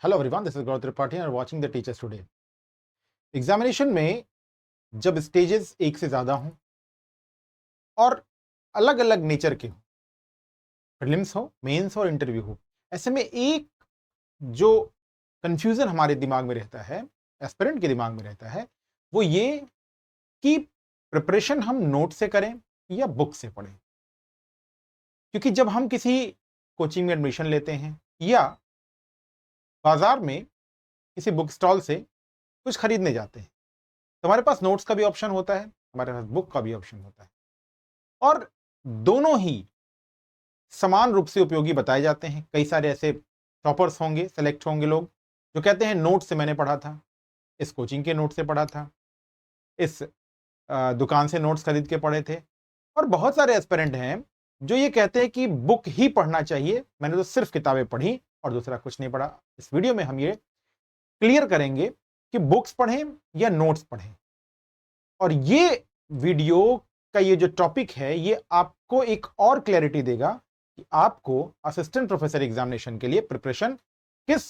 Hello everyone, this is गौरव त्रिपाठी और watching the teachers today. Examination में जब स्टेजेस एक से ज्यादा हों और अलग अलग नेचर के हों, प्रीलिम्स हो, मेंस हो, इंटरव्यू हो, ऐसे में एक जो कंफ्यूजन हमारे दिमाग में रहता है, एस्पिरेंट के दिमाग में रहता है, वो ये कि प्रिपरेशन हम नोट से करें या बुक से पढ़ें। क्योंकि जब हम किसी कोचिंग में एडमिशन लेते हैं या बाजार में किसी बुक स्टॉल से कुछ खरीदने जाते हैं, तो हमारे पास नोट्स का भी ऑप्शन होता है, हमारे पास बुक का भी ऑप्शन होता है और दोनों ही समान रूप से उपयोगी बताए जाते हैं। कई सारे ऐसे टॉपर्स होंगे, सेलेक्ट होंगे लोग जो कहते हैं नोट से मैंने पढ़ा था, इस कोचिंग के नोट से पढ़ा था, इस दुकान से नोट्स खरीद के पढ़े थे। और बहुत सारे एस्पिरेंट हैं जो ये कहते हैं कि बुक ही पढ़ना चाहिए, मैंने तो सिर्फ किताबें पढ़ी और दूसरा कुछ नहीं पढ़ा। इस वीडियो में हम ये क्लियर करेंगे कि बुक्स पढ़ें या नोट्स पढ़ें। और ये वीडियो का ये जो टॉपिक है ये आपको एक और क्लैरिटी देगा कि आपको असिस्टेंट प्रोफेसर एग्जामिनेशन के लिए प्रिपरेशन किस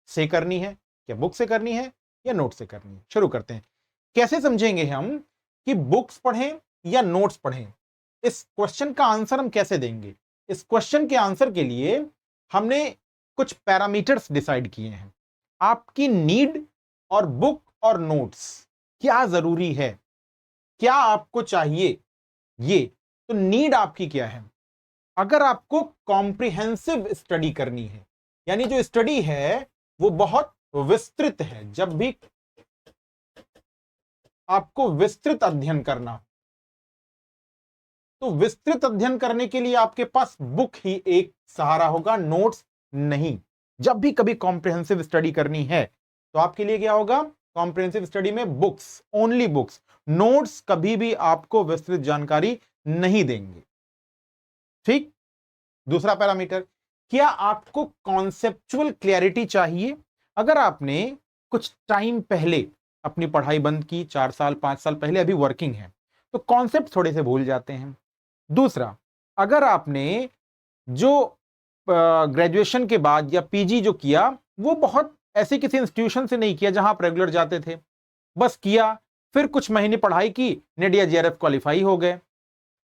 से करनी है, क्या बुक से करनी है या नोट से करनी है। शुरू करते हैं। कैसे समझेंगे हम कि बुक्स पढ़ें या नोट्स पढ़ें? इस क्वेश्चन का आंसर हम कैसे देंगे? इस क्वेश्चन के आंसर के लिए हमने कुछ पैरामीटर्स डिसाइड किए हैं। आपकी नीड और बुक और नोट्स क्या जरूरी है, क्या आपको चाहिए, ये तो नीड आपकी क्या है। अगर आपको कॉम्प्रिहेंसिव स्टडी करनी है, यानी जो स्टडी है वो बहुत विस्तृत है, जब भी आपको विस्तृत अध्ययन करना हो तो विस्तृत अध्ययन करने के लिए आपके पास बुक ही एक सहारा होगा, नोट्स नहीं। जब भी कभी कॉम्प्रिहेंसिव स्टडी करनी है तो आपके लिए क्या होगा? कॉम्प्रिहेंसिव स्टडी में बुक्स, ओनली बुक्स। नोट्स कभी भी आपको विस्तृत जानकारी नहीं देंगे। ठीक। दूसरा पैरामीटर, क्या आपको कॉन्सेप्चुअल क्लैरिटी चाहिए? अगर आपने कुछ टाइम पहले अपनी पढ़ाई बंद की, 4 साल 5 साल पहले, अभी वर्किंग है, तो कॉन्सेप्ट थोड़े से भूल जाते हैं। दूसरा, अगर आपने जो ग्रेजुएशन के बाद या पीजी जो किया वो बहुत ऐसे किसी इंस्टीट्यूशन से नहीं किया जहां आप रेगुलर जाते थे, बस किया, फिर कुछ महीने पढ़ाई की, नेट या जेआरएफ क्वालिफाई हो गए,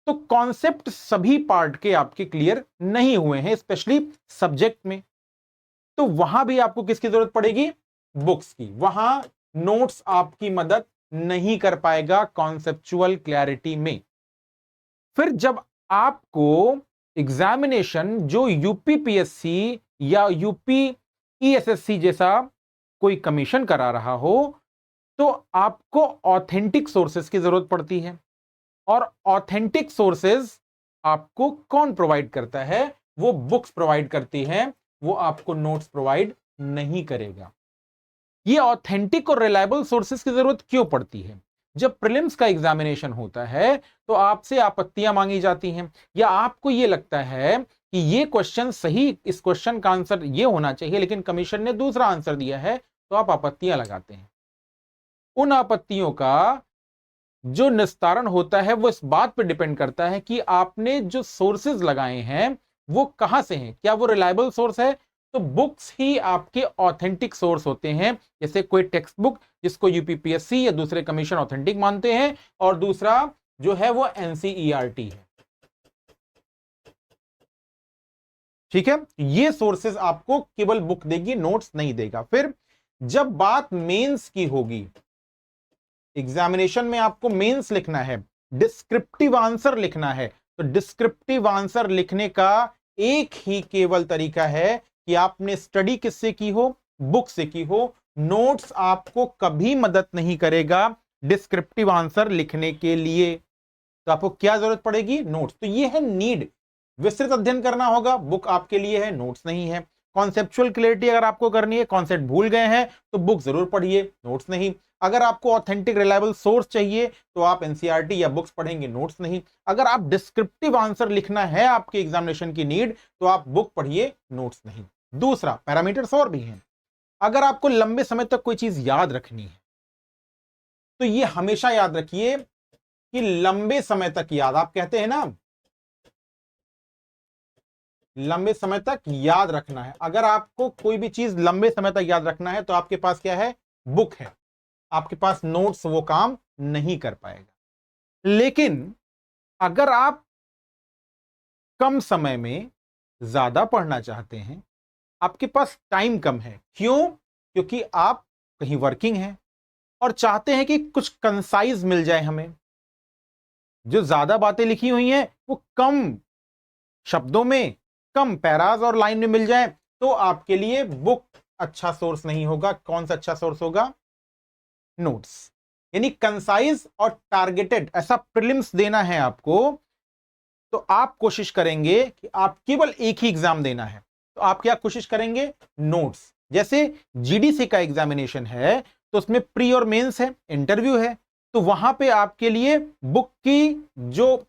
तो कॉन्सेप्ट सभी पार्ट के आपके क्लियर नहीं हुए हैं, स्पेशली सब्जेक्ट में, तो वहां भी आपको किसकी जरूरत पड़ेगी? बुक्स की। वहां नोट्स आपकी मदद नहीं कर पाएगा कॉन्सेप्चुअल क्लैरिटी में। फिर जब आपको एग्जामिनेशन जो यूपीपीएससी या यूपी ईएसएससी जैसा कोई कमीशन करा रहा हो, तो आपको ऑथेंटिक सोर्सेस की जरूरत पड़ती है। और ऑथेंटिक सोर्सेज आपको कौन प्रोवाइड करता है? वो बुक्स प्रोवाइड करती हैं, वो आपको नोट्स प्रोवाइड नहीं करेगा। ये ऑथेंटिक और रिलायबल सोर्सेज की जरूरत क्यों पड़ती है? जब प्रीलिम्स का एग्जामिनेशन होता है तो आपसे आपत्तियां मांगी जाती हैं, या आपको यह लगता है कि ये क्वेश्चन सही, इस क्वेश्चन का आंसर ये होना चाहिए लेकिन कमीशन ने दूसरा आंसर दिया है, तो आप आपत्तियां लगाते हैं। उन आपत्तियों का जो निस्तारण होता है वो इस बात पर डिपेंड करता है कि आपने जो सोर्सेज लगाए हैं वो कहां से हैं। क्या वो रिलायबल सोर्स है? तो बुक्स ही आपके ऑथेंटिक सोर्स होते हैं। जैसे कोई टेक्स्ट बुक जिसको यूपीपीएससी या दूसरे कमीशन ऑथेंटिक मानते हैं, और दूसरा जो है वो एनसीईआरटी है। ठीक है, ये सोर्सेज आपको केवल बुक देगी, नोट्स नहीं देगा। फिर जब बात मेंस की होगी, एग्जामिनेशन में आपको मेंस लिखना है, डिस्क्रिप्टिव आंसर लिखना है, तो डिस्क्रिप्टिव आंसर लिखने का एक ही केवल तरीका है कि आपने स्टडी किससे की हो? बुक से की हो। नोट्स आपको कभी मदद नहीं करेगा डिस्क्रिप्टिव आंसर लिखने के लिए। तो आपको क्या जरूरत पड़ेगी? नोट्स। तो ये है नीड। विस्तृत अध्ययन करना होगा, बुक आपके लिए है, नोट्स नहीं है। कॉन्सेप्चुअल क्लैरिटी अगर आपको करनी है, कॉन्सेप्ट भूल गए हैं, तो बुक जरूर पढ़िए, नोट्स नहीं। अगर आपको ऑथेंटिक रिलायबल सोर्स चाहिए तो आप एनसीईआरटी या बुक्स पढ़ेंगे, नोट्स नहीं। अगर आप डिस्क्रिप्टिव आंसर लिखना है, आपके एग्जामिनेशन की नीड, तो आप बुक पढ़िए, नोट्स नहीं। दूसरा, पैरामीटर्स और भी हैं। अगर आपको लंबे समय तक कोई चीज याद रखनी है तो ये हमेशा याद रखिए कि लंबे समय तक याद, आप कहते हैं ना लंबे समय तक याद रखना है। अगर आपको कोई भी चीज लंबे समय तक याद रखना है तो आपके पास क्या है, बुक है। आपके पास नोट्स वो काम नहीं कर पाएगा। लेकिन अगर आप कम समय में ज्यादा पढ़ना चाहते हैं, आपके पास टाइम कम है, क्यों? क्योंकि आप कहीं वर्किंग हैं और चाहते हैं कि कुछ कंसाइज मिल जाए हमें, जो ज्यादा बातें लिखी हुई हैं वो कम शब्दों में, कम पैराज और लाइन में मिल जाए, तो आपके लिए बुक अच्छा सोर्स नहीं होगा। कौन सा अच्छा सोर्स होगा? नोट्स। यानी कंसाइज और टारगेटेड ऐसा प्रीलिम्स देना है आपको, तो आप कोशिश करेंगे कि आप केवल एक ही एग्जाम देना है, तो आप क्या कोशिश करेंगे? नोट्स। जैसे जीडीसी का एग्जामिनेशन है तो उसमें प्री और मेंस है, इंटरव्यू है, तो वहां पे आपके लिए बुक की जो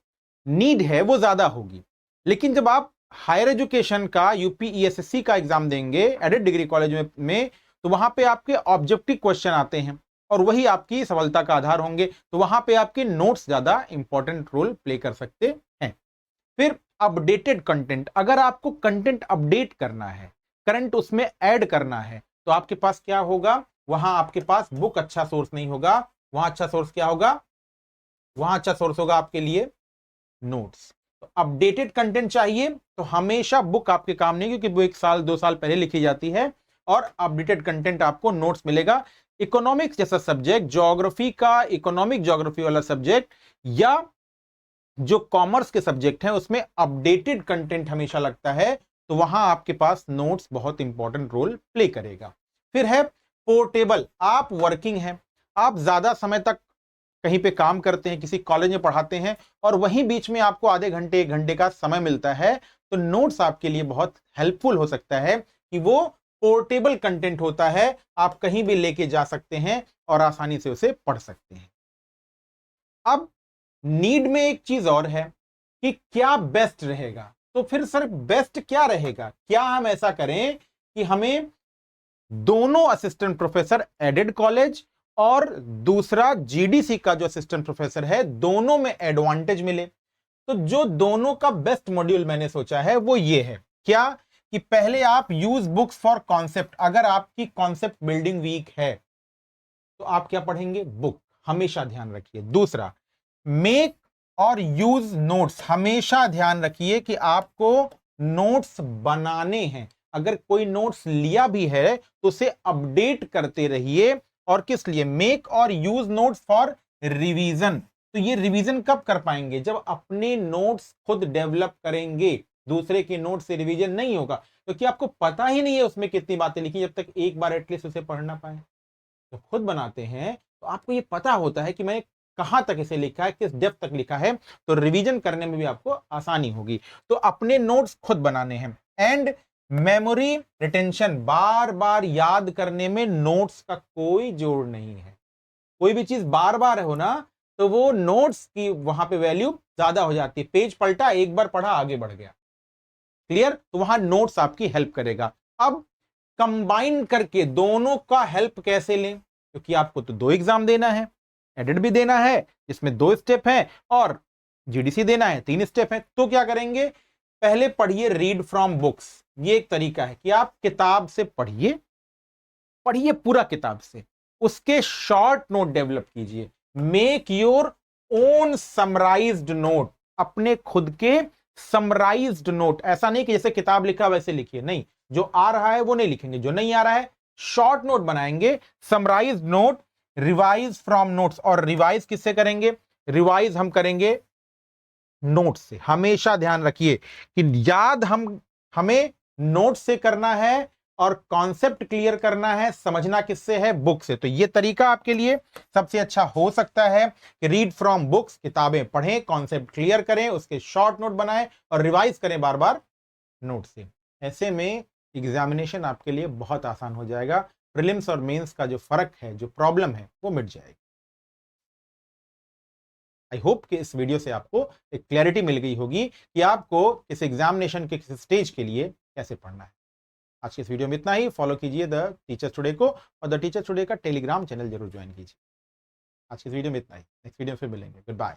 नीड है वो ज्यादा होगी। लेकिन जब आप हायर एजुकेशन का यूपीईएसएससी का एग्जाम देंगे एडेड डिग्री कॉलेज में, तो वहां पे आपके ऑब्जेक्टिव क्वेश्चन आते हैं और वही आपकी सफलता का आधार होंगे, तो वहां पे आपके नोट्स ज्यादा इंपॉर्टेंट रोल प्ले कर सकते हैं। फिर अपडेटेड कंटेंट, अगर आपको कंटेंट अपडेट करना है, करंट उसमें ऐड करना है, तो आपके पास क्या होगा? वहां आपके पास बुक अच्छा सोर्स नहीं होगा। वहां अच्छा सोर्स क्या होगा? वहां अच्छा सोर्स होगा आपके लिए नोट्स। तो अपडेटेड कंटेंट चाहिए तो हमेशा बुक आपके काम नहीं, क्योंकि वो 1 साल 2 साल पहले लिखी जाती है, और अपडेटेड कंटेंट आपको नोट्स मिलेगा। इकोनॉमिक्स जैसा सब्जेक्ट, ज्योग्राफी का इकोनॉमिक ज्योग्राफी वाला सब्जेक्ट, या जो कॉमर्स के सब्जेक्ट हैं उसमें अपडेटेड कंटेंट हमेशा लगता है, तो वहां आपके पास नोट्स बहुत इंपॉर्टेंट रोल प्ले करेगा। फिर है पोर्टेबल। आप वर्किंग हैं, आप ज्यादा समय तक कहीं पे काम करते हैं, किसी कॉलेज में पढ़ाते हैं, और वहीं बीच में आपको आधे घंटे 1 घंटे का समय मिलता है, तो नोट्स आपके लिए बहुत हेल्पफुल हो सकता है कि वो पोर्टेबल कंटेंट होता है, आप कहीं भी लेके जा सकते हैं और आसानी से उसे पढ़ सकते हैं। अब नीड में एक चीज और है कि क्या बेस्ट रहेगा। तो फिर सर बेस्ट क्या रहेगा? क्या हम ऐसा करें कि हमें दोनों असिस्टेंट प्रोफेसर एडेड कॉलेज और दूसरा जीडीसी का जो असिस्टेंट प्रोफेसर है, दोनों में एडवांटेज मिले? तो जो दोनों का बेस्ट मॉड्यूल मैंने सोचा है वो ये है। क्या? कि पहले आप यूज बुक्स फॉर कॉन्सेप्ट। अगर आपकी कॉन्सेप्ट बिल्डिंग वीक है तो आप क्या पढ़ेंगे? बुक। हमेशा ध्यान रखिए। दूसरा, मेक और यूज नोट्स। हमेशा ध्यान रखिए कि आपको नोट्स बनाने हैं। अगर कोई नोट्स लिया भी है तो उसे अपडेट करते रहिए। और किस लिए? मेक और यूज नोट्स फॉर रिवीजन। तो ये रिवीजन कब कर पाएंगे? जब अपने नोट्स खुद डेवलप करेंगे। दूसरे के नोट्स से रिवीजन नहीं होगा, क्योंकि आपको पता ही नहीं है उसमें कितनी बातें लिखी, जब तक एक बार एटलीस्ट उसे पढ़ना पाए। तो खुद बनाते हैं तो आपको ये पता होता है कि मैंने कहां तक इसे लिखा है, किस डेप्थ तक लिखा है, तो रिवीजन करने में भी आपको आसानी होगी। तो अपने नोट्स खुद बनाने हैं। एंड मेमोरी रिटेंशन, बार बार याद करने में नोट्स का कोई जोड़ नहीं है। कोई भी चीज बार बार हो ना, तो वो नोट्स की वहां पे वैल्यू ज्यादा हो जाती है। पेज पलटा, एक बार पढ़ा, आगे बढ़ गया। क्लियर? तो वहां नोट्स आपकी हेल्प करेगा। अब कंबाइन करके दोनों का हेल्प कैसे लें? क्योंकि आपको तो 2 एग्जाम देना है, एडिट भी देना है जिसमें 2 स्टेप हैं, और जीडीसी देना है 3 स्टेप है। तो क्या करेंगे? पहले पढ़िए रीड फ्रॉम बुक्स। ये एक तरीका है कि आप किताब से पढ़िए, पढ़िए पूरा किताब से, उसके शॉर्ट नोट डेवलप कीजिए। Make your own summarised note. अपने खुद के समराइज्ड नोट। ऐसा नहीं कि जैसे किताब लिखा वैसे लिखिए, नहीं, जो आ रहा है वो नहीं लिखेंगे, जो नहीं आ रहा है शॉर्ट नोट बनाएंगे, summarised note. Revise from notes. और रिवाइज किससे करेंगे? रिवाइज हम करेंगे नोट से। हमेशा ध्यान रखिए कि याद हमें नोट से करना है, और कॉन्सेप्ट क्लियर करना है, समझना किससे है? बुक से। तो ये तरीका आपके लिए सबसे अच्छा हो सकता है कि रीड फ्रॉम बुक्स, किताबें पढ़ें, कॉन्सेप्ट क्लियर करें, उसके शॉर्ट नोट बनाएं और रिवाइज करें बार बार नोट से। ऐसे में एग्जामिनेशन आपके लिए बहुत आसान हो जाएगा। प्रीलिम्स और मेंस का जो फर्क है, जो प्रॉब्लम है, वो मिट जाएगी। आई होप कि इस वीडियो से आपको एक क्लैरिटी मिल गई होगी कि आपको इस एग्जामिनेशन के किस स्टेज के लिए कैसे पढ़ना है। आज की इस वीडियो में इतना ही। फॉलो कीजिए द टीचर्स टुडे को, और द टीचर्स टुडे का टेलीग्राम चैनल जरूर ज्वाइन कीजिए। आज की इस वीडियो में इतना ही। नेक्स्ट वीडियो में फिर मिलेंगे। Good bye.